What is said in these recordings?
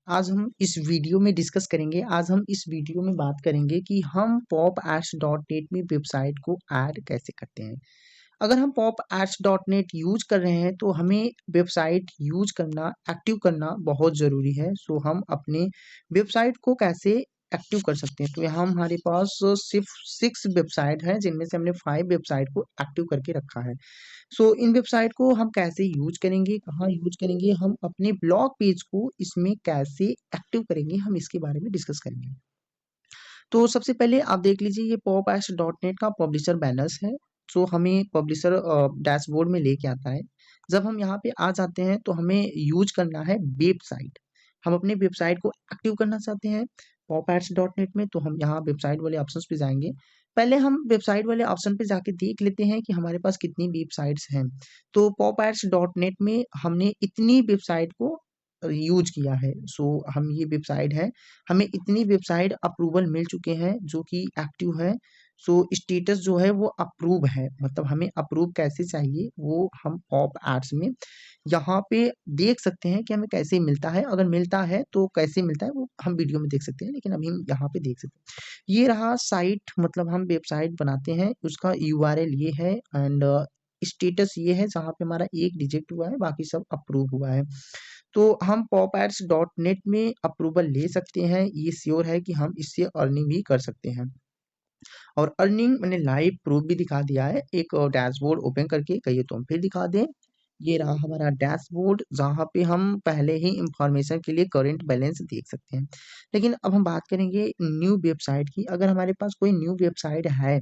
आज हम इस वीडियो में डिस्कस करेंगे आज हम इस वीडियो में बात करेंगे कि हम पॉप एड्स डॉट नेट में वेबसाइट को ऐड कैसे करते हैं। अगर हम PopAds dot net use कर रहे हैं तो हमें वेबसाइट यूज करना एक्टिव करना बहुत ज़रूरी है। सो हम अपने वेबसाइट को कैसे एक्टिव कर सकते हैं। तो यहाँ हमारे पास सिर्फ 6 वेबसाइट है जिनमें से हमने 5 वेबसाइट को एक्टिव करके रखा है। सो इन वेबसाइट को हम कैसे यूज करेंगे, कहाँ यूज करेंगे, हम अपने ब्लॉग पेज को इसमें कैसे एक्टिव करेंगे, हम इसके बारे में डिस्कस करेंगे। तो सबसे पहले आप देख लीजिए ये पॉप एड्स डॉट नेट का पब्लिशर बैनर्स है। जो हमें पब्लिशर डैशबोर्ड में लेके आता है। जब हम यहाँ पे आ जाते हैं तो हमें यूज करना है वेबसाइट। हम अपने वेबसाइट को एक्टिव करना चाहते हैं पॉप एड्स डॉट नेट में, तो हम यहाँ वेबसाइट वाले ऑप्शन पे जाएंगे। पहले हम वेबसाइट वाले ऑप्शन पे जाके देख लेते हैं कि हमारे पास कितनी वेबसाइट्स हैं। तो पॉप एड्स डॉट नेट में हमने इतनी वेबसाइट को यूज किया है। सो हम ये वेबसाइट है, हमें इतनी वेबसाइट अप्रूवल मिल चुके हैं जो कि एक्टिव है। सो स्टेटस जो है वो अप्रूव है, मतलब हमें अप्रूव कैसे चाहिए वो हम पॉप एड्स में यहाँ पे देख सकते हैं कि हमें कैसे मिलता है। अगर मिलता है तो कैसे मिलता है वो हम वीडियो में देख सकते हैं, लेकिन अभी हम यहाँ पे देख सकते हैं। ये रहा साइट, मतलब हम वेबसाइट बनाते हैं उसका यूआरएल ये है एंड स्टेटस ये है जहाँ पे हमारा एक रिजेक्ट हुआ है, बाकी सब अप्रूव हुआ है। तो हम पॉप एड्स डॉट नेट में अप्रूवल ले सकते हैं, ये श्योर है कि हम इससे अर्निंग भी कर सकते हैं। और अर्निंग मैंने लाइव प्रूफ भी दिखा दिया है एक डैशबोर्ड ओपन करके। कहिए तो हम फिर दिखा दें। ये रहा हमारा डैशबोर्ड जहाँ पे हम पहले ही इंफॉर्मेशन के लिए करंट बैलेंस देख सकते हैं। लेकिन अब हम बात करेंगे न्यू वेबसाइट की। अगर हमारे पास कोई न्यू वेबसाइट है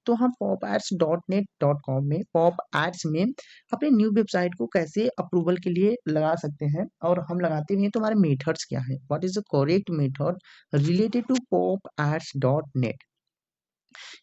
तो हम PopAds dot net dot com में पॉप एड्स में अपने न्यू वेबसाइट को कैसे अप्रूवल के लिए लगा सकते हैं। और हम लगाते भी हैं तो हमारे मेथड्स क्या है, what is the correct method related to PopAds dot net.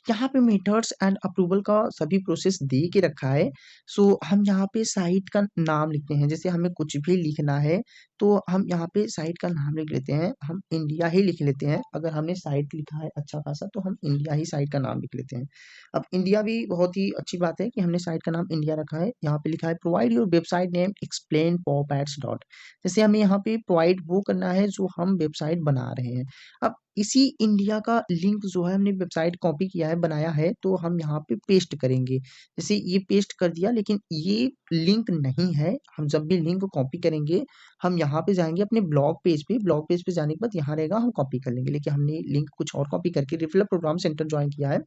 यहाँ पे मेथड्स एंड अप्रूवल का सभी प्रोसेस दे के रखा है। सो हम यहाँ पे साइट का नाम लिखते हैं, जैसे हमें कुछ भी लिखना है तो हम यहाँ पे साइट का नाम लिख लेते हैं। हम इंडिया ही लिख लेते हैं, अगर हमने साइट लिखा है अच्छा खासा तो हम इंडिया ही साइट का नाम लिख लेते हैं। अब इंडिया भी बहुत ही अच्छी बात है कि हमने साइट का नाम इंडिया रखा है। यहाँ पे लिखा है provide your website name explain PopAds dot. जैसे हमें यहाँ पे प्रोवाइड वो करना है जो हम वेबसाइट बना रहे हैं। अब इसी इंडिया का लिंक जो है हमने वेबसाइट कॉपी किया है, बनाया है, तो हम यहाँ पे पेस्ट करेंगे। जैसे ये पेस्ट कर दिया, लेकिन ये लिंक नहीं है। हम जब भी लिंक कॉपी करेंगे हम यहाँ पे जाएंगे अपने ब्लॉग पेज पे। ब्लॉग पेज पे जाने के बाद यहाँ रहेगा हम कॉपी कर लेंगे, लेकिन हमने लिंक कुछ और कॉपी करके रिफिल प्रोग्राम सेंटर ज्वाइन किया है।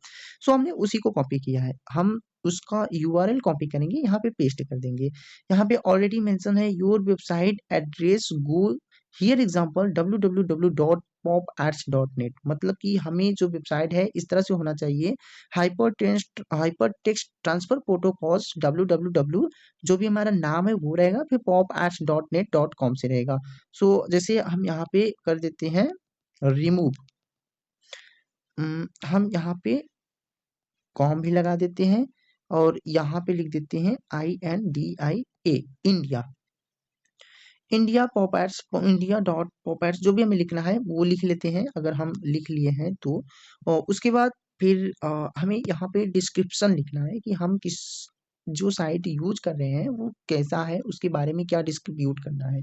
सो हमने उसी को कॉपी किया है। हम उसका यूआरएल कॉपी करेंगे, यहाँ पे पेस्ट कर देंगे। यहाँ पे ऑलरेडी मेंशन है your website address go here example www.popads.net। मतलब कि हमें जो वेबसाइट है इस तरह से होना चाहिए। Hyper text transfer protocols www जो भी हमारा नाम है वो रहेगा, फिर popads.net.com से रहेगा। सो जैसे हम यहाँ पे कर देते हैं रिमूव, हम यहाँ पे कॉम भी लगा देते हैं और यहाँ पे लिख देते हैं INDIA India. India popats India dot popats जो भी हमें लिखना है वो लिख लेते हैं, अगर हम लिख लिए हैं तो। और उसके बाद फिर हमें यहाँ पे डिस्क्रिप्शन लिखना है कि हम किस जो साइट यूज कर रहे हैं वो कैसा है, उसके बारे में क्या डिस्ट्रीब्यूट करना है।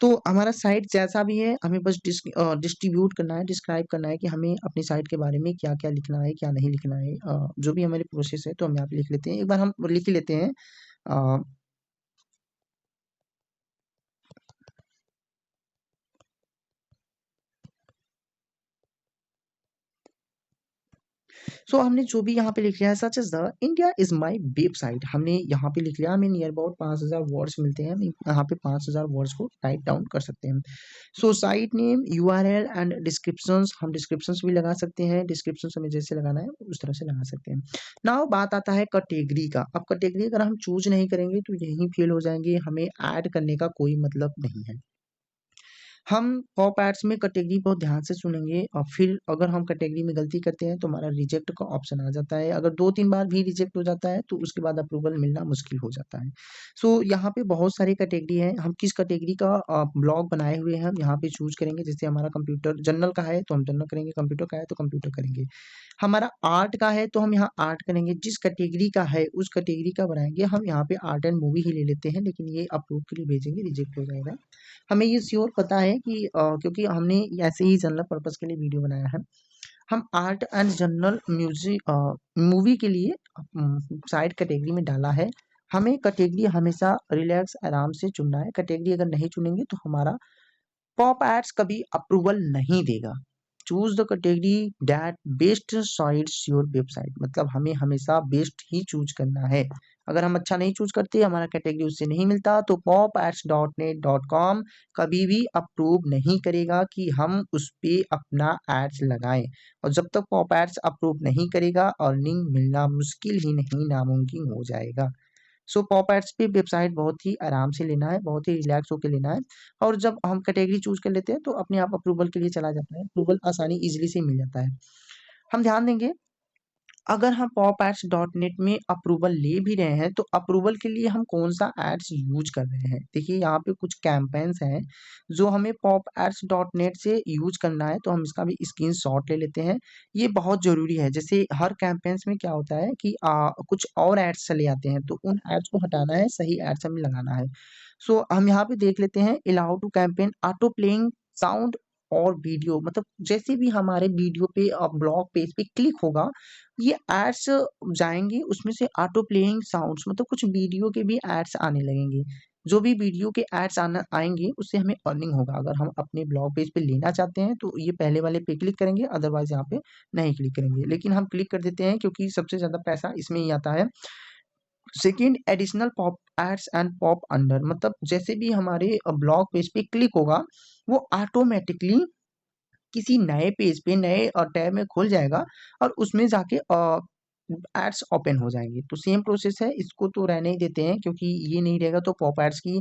तो हमारा साइट जैसा भी है हमें बस डिस्ट्रीब्यूट करना है, डिस्क्राइब करना है कि हमें अपनी साइट के बारे में क्या क्या लिखना है क्या नहीं लिखना है। जो भी हमारी प्रोसेस है तो हम यहाँ पे लिख लेते हैं। एक बार हम लिख लेते हैं। सो हमने जो भी यहाँ पे लिख लिया है such is the India is my website, हमने यहाँ पे लिख लिया। हमें नियर अबाउट 5000 वर्ड्स मिलते हैं, हम यहाँ पे 5000 वर्ड्स को राइट डाउन कर सकते हैं। So site name URL and descriptions, हम डिस्क्रिप्शंस भी लगा सकते हैं। डिस्क्रिप्शन हमें जैसे लगाना है उस तरह से लगा सकते हैं। नाउ बात आता है कैटेगरी का। अब कैटेगरी अगर हम चूज नहीं करेंगे तो यही फेल हो जाएंगे, हमें ऐड करने का कोई मतलब नहीं है। हम पॉप एड्स में कैटेगरी बहुत ध्यान से चुनेंगे और फिर अगर हम कैटेगरी में गलती करते हैं तो हमारा रिजेक्ट का ऑप्शन आ जाता है। अगर 2-3 बार भी रिजेक्ट हो जाता है तो उसके बाद अप्रूवल मिलना मुश्किल हो जाता है। सो यहाँ पे बहुत सारी कैटेगरी है, हम किस कैटेगरी का ब्लॉग बनाए हुए हैं हम यहाँ पे चूज करेंगे। जैसे हमारा कंप्यूटर जनरल का है तो हम जनरल करेंगे, कंप्यूटर का है तो कंप्यूटर करेंगे। हमारा आर्ट का है तो हम यहाँ आर्ट करेंगे। जिस कैटेगरी का है उस कैटेगरी का बनाएंगे। हम यहाँ पे आर्ट एंड मूवी ही ले लेते हैं, लेकिन ये अप्रूव के लिए भेजेंगे, रिजेक्ट हो जाएगा। हमें ये श्योर पता है है कि क्योंकि हमने ऐसे ही जनरल पर्पस के लिए वीडियो बनाया है, हम art and general music movie के लिए साइड कैटेगरी में डाला है। हमें कैटेगरी हमेशा रिलैक्स आराम से चुनना है। कैटेगरी अगर नहीं चुनेंगे तो हमारा पॉप एड्स कभी अप्रूवल नहीं देगा। Choose the category that best sides your website, मतलब हमें हमेशा बेस्ट ही चूज करना है। अगर हम अच्छा नहीं चूज करते, हमारा कैटेगरी उससे नहीं मिलता, तो popads.net.com कभी भी अप्रूव नहीं करेगा कि हम उस पे अपना एड्स लगाएं। और जब तक पॉप एड्स अप्रूव नहीं करेगा, अर्निंग मिलना मुश्किल ही नहीं नामुमकिन हो जाएगा। सो पॉप एड्स पे वेबसाइट बहुत ही आराम से लेना है, बहुत ही रिलैक्स होकर लेना है। और जब हम कैटेगरी चूज कर लेते हैं तो अपने आप अप्रूवल के लिए चला जाता है, अप्रूवल आसानी इजीली से मिल जाता है। हम ध्यान देंगे, अगर हम पॉप एड्स डॉट नेट में अप्रूवल ले भी रहे हैं तो अप्रूवल के लिए हम कौन सा एड्स यूज कर रहे हैं। देखिए यहाँ पे कुछ कैंपेन्स हैं जो हमें पॉप एड्स डॉट नेट से यूज करना है, तो हम इसका भी स्क्रीनशॉट ले लेते हैं। ये बहुत जरूरी है। जैसे हर कैंपेन्स में क्या होता है कि कुछ और एड्स चले आते हैं, तो उन एड्स को हटाना है, सही एड्स हमें लगाना है। सो हम यहाँ पे देख लेते हैं, allow to campaign auto playing sound और वीडियो, मतलब जैसे भी हमारे वीडियो पे ब्लॉग पेज पे क्लिक होगा, ये एड्स जाएंगे, उसमें से ऑटो प्लेइंग साउंड्स, मतलब कुछ वीडियो के भी एड्स आने लगेंगे। जो भी वीडियो के एड्स आना आएंगे उससे हमें अर्निंग होगा। अगर हम अपने ब्लॉग पेज पे लेना चाहते हैं तो ये पहले वाले पे क्लिक करेंगे, अदरवाइज यहाँ पे नहीं क्लिक करेंगे। लेकिन हम क्लिक कर देते हैं क्योंकि सबसे ज्यादा पैसा इसमें ही आता है। Second, additional PopAds and popunder, मतलब जैसे भी हमारे ब्लॉग पेज पे क्लिक होगा, वो ऑटोमेटिकली किसी नए पेज पे नए टैब में खुल जाएगा और उसमें जाके एड्स ओपन हो जाएंगे। तो सेम प्रोसेस है, इसको तो रहने ही देते हैं क्योंकि ये नहीं रहेगा तो पॉप एड्स की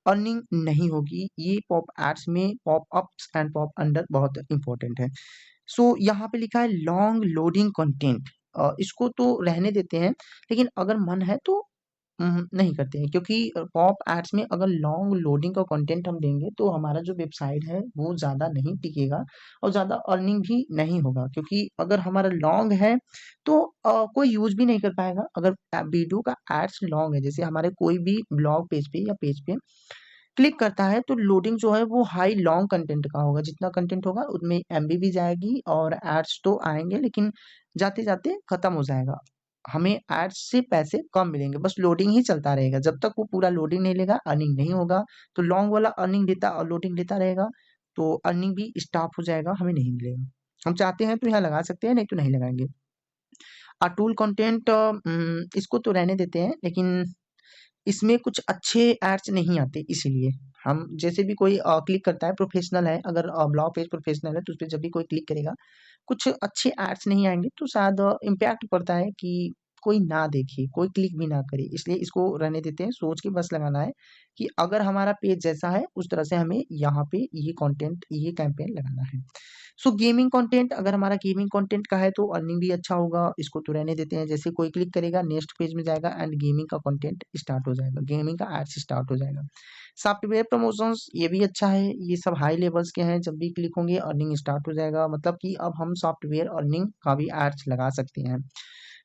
अर्निंग नहीं होगी। ये पॉप एड्स में pop ups and pop under बहुत इंपॉर्टेंट है। सो यहाँ पे लिखा है लॉन्ग लोडिंग कंटेंट, इसको तो रहने देते हैं, लेकिन अगर मन है तो नहीं करते हैं, क्योंकि पॉप एड्स में अगर लॉन्ग लोडिंग का कंटेंट हम देंगे तो हमारा जो वेबसाइट है वो ज़्यादा नहीं टिकेगा और ज़्यादा अर्निंग भी नहीं होगा। क्योंकि अगर हमारा लॉन्ग है तो कोई यूज भी नहीं कर पाएगा। अगर वीडियो का एड्स लॉन्ग है, जैसे हमारे कोई भी ब्लॉग पेज पे या पेज पे क्लिक करता है, तो लोडिंग जो है वो हाई लॉन्ग कंटेंट का होगा। जितना कंटेंट होगा उतने एमबी भी जाएगी और एड्स तो आएंगे, लेकिन जाते जाते खत्म हो जाएगा। हमें एड्स से पैसे कम मिलेंगे, बस लोडिंग ही चलता रहेगा। जब तक वो पूरा लोडिंग नहीं लेगा अर्निंग नहीं होगा। तो लॉन्ग वाला अर्निंग लेता और लोडिंग लेता रहेगा, तो अर्निंग भी स्टॉप हो जाएगा, हमें नहीं मिलेगा। हम चाहते हैं तो यहाँ लगा सकते हैं, नहीं तो नहीं लगाएंगे। टूल कंटेंट, इसको तो रहने देते हैं, लेकिन इसमें कुछ अच्छे एड्स नहीं आते, इसीलिए हम जैसे भी कोई क्लिक करता है, प्रोफेशनल है, अगर ब्लॉग पेज प्रोफेशनल है तो उस पर जब भी कोई क्लिक करेगा कुछ अच्छे एड्स नहीं आएंगे, तो शायद इम्पैक्ट पड़ता है कि कोई ना देखे, कोई क्लिक भी ना करे। इसलिए इसको रहने देते हैं। सोच के बस लगाना है कि अगर हमारा पेज जैसा है उस तरह से हमें यहाँ पे ये कंटेंट, ये कैंपेन लगाना है। सो गेमिंग कंटेंट, अगर हमारा गेमिंग कंटेंट का है तो अर्निंग भी अच्छा होगा, इसको तो रहने देते हैं। जैसे कोई क्लिक करेगा नेक्स्ट पेज में जाएगा एंड गेमिंग का कंटेंट स्टार्ट हो जाएगा, गेमिंग का एड्स स्टार्ट हो जाएगा। सॉफ्टवेयर प्रमोशंस, ये भी अच्छा है, ये सब हाई लेवल्स के हैं, जब भी क्लिक होंगे अर्निंग स्टार्ट हो जाएगा, मतलब कि अब हम सॉफ्टवेयर अर्निंग का भी एड्स लगा सकते हैं।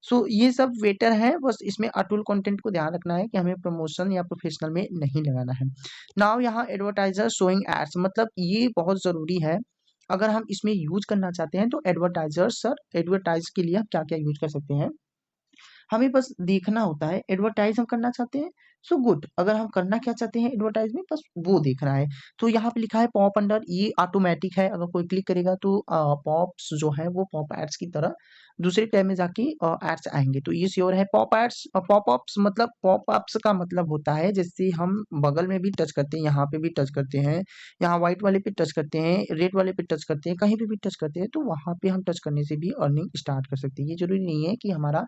सो ये सब वेटर है, बस इसमें अटूल कंटेंट को ध्यान रखना है कि हमें प्रमोशन या प्रोफेशनल में नहीं लगाना है। नाउ यहाँ एडवर्टाइजर शोइंग एड्स, मतलब ये बहुत जरूरी है। अगर हम इसमें यूज करना चाहते हैं तो एडवर्टाइजर, सर एडवर्टाइज के लिए हम क्या क्या यूज कर सकते हैं, हमें बस देखना होता है। एडवर्टाइज हम करना चाहते हैं, सो गुड। अगर हम करना क्या चाहते हैं एडवर्टाइज में, बस वो देखना है। तो यहाँ पे लिखा है पॉप अंडर, ये ऑटोमेटिक है, अगर कोई क्लिक करेगा तो पॉप्स जो है वो पॉप एड्स की तरह दूसरे टैब में जाके एड्स आएंगे। तो ये श्योर है। पॉप एड्स, पॉप अप्स, मतलब पॉप अप्स का मतलब होता है जैसे हम बगल में भी टच करते हैं, यहाँ पे भी टच करते हैं, यहाँ व्हाइट वाले पे टच करते हैं, रेड वाले पे टच करते हैं, कहीं पे भी टच करते हैं, तो वहां पे हम टच करने से भी अर्निंग स्टार्ट कर सकते हैं। ये जरूरी नहीं है कि हमारा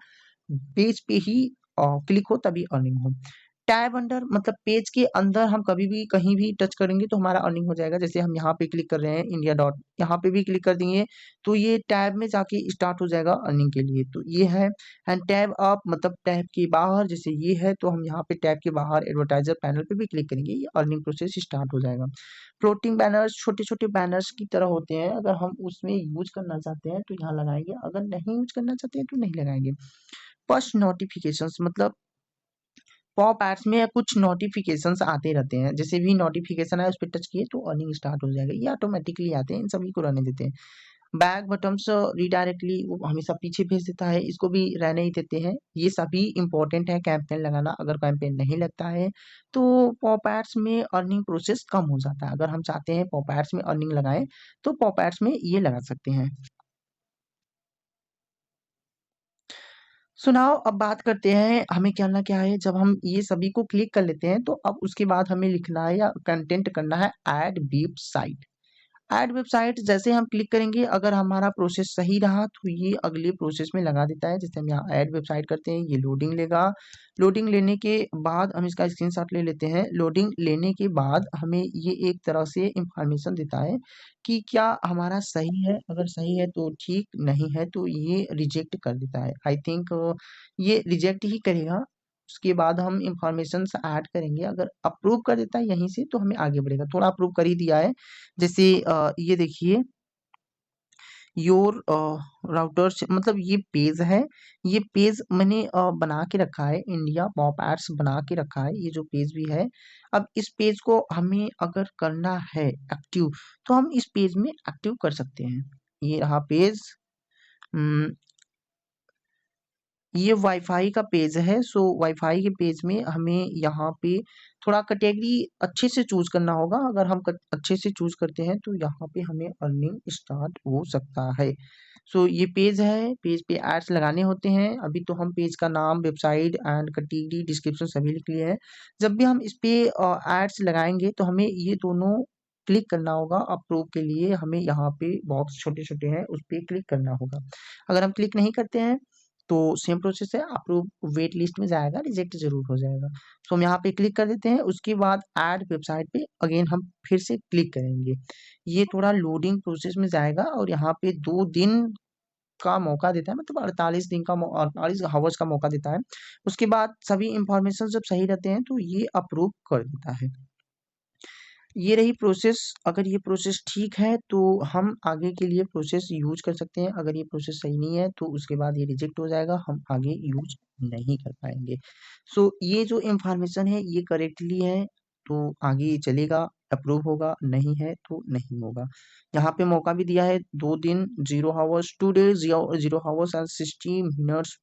पेज पे ही क्लिक हो तभी अर्निंग हो। टैब अंडर, मतलब पेज के अंदर हम कभी भी कहीं भी टच करेंगे तो हमारा अर्निंग हो जाएगा। जैसे हम यहाँ पे क्लिक कर रहे हैं इंडिया डॉट, यहाँ पे भी क्लिक कर देंगे तो ये टैब में जाके स्टार्ट हो जाएगा अर्निंग के लिए। तो ये है। एंड टैब अप, मतलब टैब के बाहर, जैसे ये है तो हम यहाँ पे टैब के बाहर एडवर्टाइजर पैनल पे भी क्लिक करेंगे, ये अर्निंग प्रोसेस स्टार्ट हो जाएगा। फ्लोटिंग बैनर्स, छोटे छोटे बैनर्स की तरह होते हैं, अगर हम उसमें यूज करना चाहते हैं तो यहाँ लगाएंगे, अगर नहीं यूज करना चाहते हैं तो नहीं लगाएंगे। पुश नोटिफिकेशंस, मतलब पॉप एड्स में कुछ नोटिफिकेशंस आते रहते हैं, जैसे भी नोटिफिकेशन है उस पर टच किए तो अर्निंग स्टार्ट हो जाएगा, ये ऑटोमेटिकली आते हैं, इन सभी को रहने देते हैं। बैक बटन्स रिडायरेक्टली वो हमेशा पीछे भेज देता है, इसको भी रहने ही देते हैं। ये सभी इंपॉर्टेंट है कैंपेन लगाना, अगर कैंपेन नहीं लगता है तो पॉप एड्स में अर्निंग प्रोसेस कम हो जाता है। अगर हम चाहते हैं पॉप एड्स में अर्निंग लगाएं तो पॉप एड्स में ये लगा सकते हैं। सुनाओ, अब बात करते हैं हमें करना क्या है। जब हम ये सभी को क्लिक कर लेते हैं तो अब उसके बाद हमें लिखना है या कंटेंट करना है ऐड वेबसाइट। ऐड वेबसाइट जैसे हम क्लिक करेंगे, अगर हमारा प्रोसेस सही रहा तो ये अगले प्रोसेस में लगा देता है। जैसे हम यहाँ ऐड वेबसाइट करते हैं, ये लोडिंग लेगा। लोडिंग लेने के बाद हम इसका स्क्रीनशॉट ले लेते हैं। लोडिंग लेने के बाद हमें ये एक तरह से इंफॉर्मेशन देता है कि क्या हमारा सही है, अगर सही है तो ठीक, नहीं है तो ये रिजेक्ट कर देता है। आई थिंक ये रिजेक्ट ही करेगा। उसके बाद हम इंफॉर्मेशन ऐड करेंगे, अगर अप्रूव कर देता है यहीं से तो हमें आगे बढ़ेगा। थोड़ा अप्रूव कर ही दिया है। जैसे ये देखिए योर राउटर्स, मतलब ये पेज है, ये पेज मैंने बना के रखा है, इंडिया पॉप एड्स बना के रखा है, ये जो पेज भी है। अब इस पेज को हमें अगर करना है एक्टिव तो हम इस पेज में एक्टिव कर सकते हैं। ये रहा पेज। ये वाईफाई का पेज है। सो वाईफाई के पेज में हमें यहाँ पे थोड़ा कैटेगरी अच्छे से चूज करना होगा। अगर हम अच्छे से चूज करते हैं तो यहाँ पे हमें अर्निंग स्टार्ट हो सकता है। सो ये पेज है, पेज पे एड्स लगाने होते हैं। अभी तो हम पेज का नाम, वेबसाइट एंड कैटेगरी, डिस्क्रिप्शन सभी लिख लिए हैं। जब भी हम इस पे एड्स लगाएंगे तो हमें ये दोनों क्लिक करना होगा। अप्रूव के लिए हमें यहाँ पे बॉक्स छोटे छोटे हैं, उस पर क्लिक करना होगा। अगर हम क्लिक नहीं करते हैं तो सेम प्रोसेस है, अप्रूव वेट लिस्ट में जाएगा, रिजेक्ट जरूर हो जाएगा। तो हम यहाँ पे क्लिक कर देते हैं। उसके बाद ऐड वेबसाइट पे अगेन हम फिर से क्लिक करेंगे। ये थोड़ा लोडिंग प्रोसेस में जाएगा और यहाँ पे 2 दिन का मौका देता है, मतलब 48 दिन का 48 आवर्स का मौका देता है। उसके बाद सभी इंफॉर्मेशन जब सही रहते हैं तो ये अप्रूव कर देता है। ये रही प्रोसेस। अगर ये प्रोसेस ठीक है तो हम आगे के लिए प्रोसेस यूज कर सकते हैं। अगर ये प्रोसेस सही नहीं है तो उसके बाद ये रिजेक्ट हो जाएगा, हम आगे यूज नहीं कर पाएंगे। सो ये जो इंफॉर्मेशन है ये करेक्टली है तो आगे ये चलेगा, अप्रूव होगा, नहीं है तो नहीं होगा। यहाँ पे मौका भी दिया है 2 दिन, 0 hours, 2 days, 0 hours and 60 minutes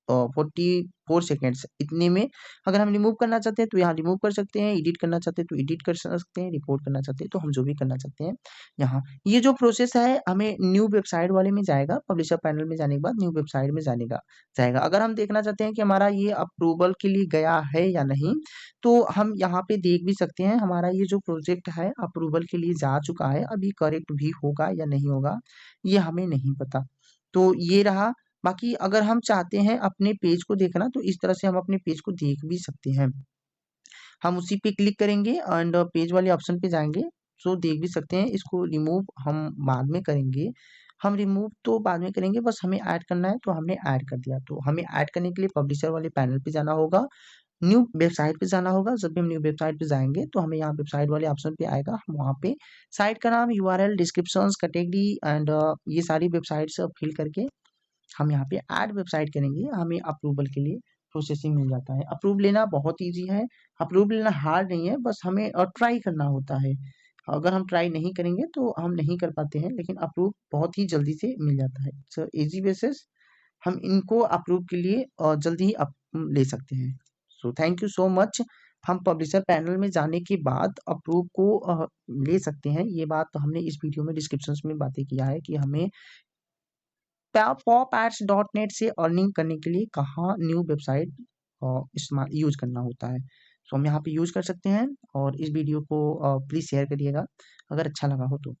44 seconds, इतने में अगर हम रिमूव करना चाहते हैं तो यहाँ रिमूव कर सकते हैं, एडिट करना चाहते हैं तो एडिट कर सकते हैं, रिपोर्ट करना चाहते हैं तो हम जो भी करना चाहते हैं यहाँ। ये जो प्रोसेस है हमें न्यू वेबसाइट वाले में जाएगा, पब्लिशर पैनल में जाने के बाद न्यू वेबसाइट में जाएगा। अगर हम देखना चाहते हैं कि हमारा ये अप्रूवल के लिए गया है या नहीं तो हम यहाँ पे देख भी सकते हैं। हमारा ये जो प्रोजेक्ट है अप्रूवल के लिए जा चुका है, अभी करेक्ट भी होगा या नहीं होगा ये हमें नहीं पता। तो ये रहा। बाकी अगर हम चाहते हैं अपने पेज को देखना तो इस तरह से हम अपने पेज को देख भी सकते हैं। हम उसी पे क्लिक करेंगे एंड पेज वाले ऑप्शन पे जाएंगे, सो देख भी सकते हैं। इसको रिमूव हम बाद में करेंगे, हम रिमूव तो बाद में करेंगे, बस हमें ऐड करना है तो हमने ऐड कर दिया। तो हमें ऐड करने के लिए पब्लिशर वाले पैनल पे जाना होगा, न्यू वेबसाइट पे जाना होगा। जब भी हम न्यू वेबसाइट पे जाएंगे तो हमें यहाँ वेबसाइट वाले ऑप्शन पे आएगा, हम वहाँ पे साइट का नाम, यूआरएल, डिस्क्रिप्शंस, कैटेगरी एंड ये सारी वेबसाइट्स फिल करके हम यहाँ पे ऐड वेबसाइट करेंगे, हमें अप्रूवल के लिए प्रोसेसिंग मिल जाता है। अप्रूव लेना बहुत ईजी है, अप्रूव लेना हार्ड नहीं है, बस हमें ट्राई करना होता है। अगर हम ट्राई नहीं करेंगे तो हम नहीं कर पाते हैं, लेकिन अप्रूव बहुत ही जल्दी से मिल जाता है। सो इजी बेसिस हम इनको अप्रूव के लिए जल्दी ही ले सकते हैं। So thank you so much. हम पब्लिशर पैनल में जाने के बाद अप्रूव को ले सकते हैं। ये बात तो हमने इस वीडियो में डिस्क्रिप्शन में बातें किया है कि हमें पॉप एड्स डॉट नेट से अर्निंग करने के लिए कहाँ न्यू वेबसाइट इस्तेमाल यूज करना होता है। सो हम यहाँ पे यूज कर सकते हैं और इस वीडियो को प्लीज शेयर करिएगा अगर अच्छा लगा हो तो।